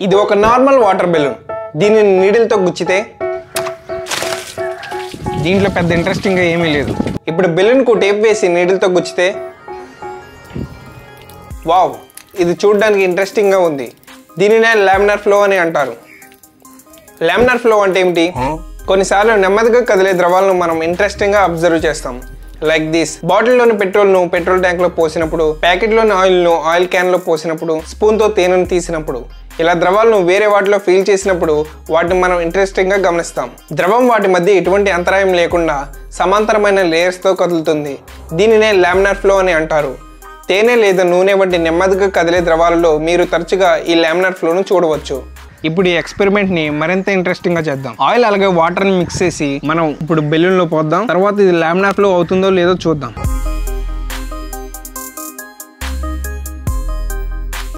ఇది ఒక normal water balloon. దీనిని నీడిల్తో గుచ్చితే దీంట్లో పెద్ద ఇంట్రెస్టింగ్గా ఏమీ లేదు. ఇప్పుడు బెలూన్కు టేప్ వేసి నీడిల్తో గుచ్చితే వావ్, ఇది చూడడానికి ఇంట్రెస్టింగ్గా ఉంది. దీనినే లామినార్ ఫ్లో అని అంటారు. లామినార్ ఫ్లో అంటే ఏమిటి? కొన్నిసార్లు నెమ్మదిగా కదిలే ద్రవాలను మనం ఇంట్రెస్టింగ్గా అబ్జర్వ్ చేస్తాం. Like this. బాటిల్లోని పెట్రోల్ను పెట్రోల్ ట్యాంక్లో పోసినప్పుడు, ప్యాకెట్లోని ఆయిల్ను ఆయిల్ క్యాన్లో పోసినప్పుడు, స్పూన్తో తేనెను తీసినప్పుడు, ఇలా ద్రవాలను వేరే వాటిలో ఫీల్ చేసినప్పుడు వాటిని మనం ఇంట్రెస్టింగ్గా గమనిస్తాం. ద్రవం వాటి మధ్య ఎటువంటి అంతరాయం లేకుండా సమాంతరమైన లేయర్స్తో కదులుతుంది. దీనినే లామినార్ ఫ్లో అని అంటారు. తేనె లేదా నూనె వంటి నెమ్మదిగా కదిలే ద్రవాలలో మీరు తరచుగా ఈ లామినార్ ఫ్లోను చూడవచ్చు. ఇప్పుడు ఈ ఎక్స్పెరిమెంట్ని మరింత ఇంట్రెస్టింగ్గా చేద్దాం. ఆయిల్ అలాగే వాటర్ని మిక్స్ చేసి మనం ఇప్పుడు బెలూన్లో పోద్దాం. తర్వాత ఇది లామినార్ ఫ్లో అవుతుందో లేదో చూద్దాం.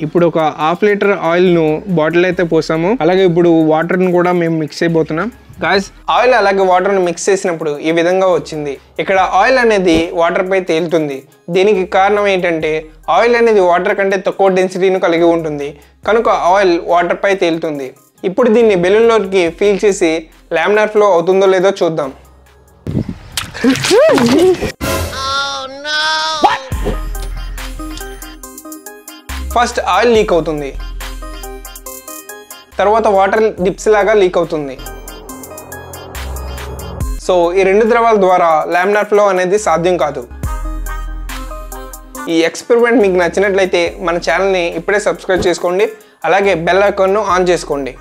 ఇప్పుడు ఒక ½ లీటర్ ఆయిల్ను బాటిల్ అయితే పోసాము. అలాగే ఇప్పుడు వాటర్ని కూడా మేము మిక్స్ అయిపోతున్నాం. గాయ్స్, ఆయిల్ అలాగే వాటర్ని మిక్స్ చేసినప్పుడు ఈ విధంగా వచ్చింది. ఇక్కడ ఆయిల్ అనేది వాటర్ పై తేలుతుంది. దీనికి కారణం ఏంటంటే ఆయిల్ అనేది వాటర్ కంటే తక్కువ డెన్సిటీని కలిగి ఉంటుంది, కనుక ఆయిల్ వాటర్ పై తేలుతుంది. ఇప్పుడు దీన్ని బెలూన్లోకి ఫీల్ చేసి లామినార్ ఫ్లో అవుతుందో లేదో చూద్దాం. ఫస్ట్ ఆయిల్ లీక్ అవుతుంది, తర్వాత వాటర్ డిప్స్ లాగా లీక్ అవుతుంది. సో ఈ రెండు ద్రవాల ద్వారా లామినార్ ఫ్లో అనేది సాధ్యం కాదు. ఈ ఎక్స్పెరిమెంట్ మీకు నచ్చినట్లయితే మన ఛానల్ని ఇప్పుడే సబ్స్క్రైబ్ చేసుకోండి. అలాగే బెల్ ఐకాన్ను ఆన్ చేసుకోండి.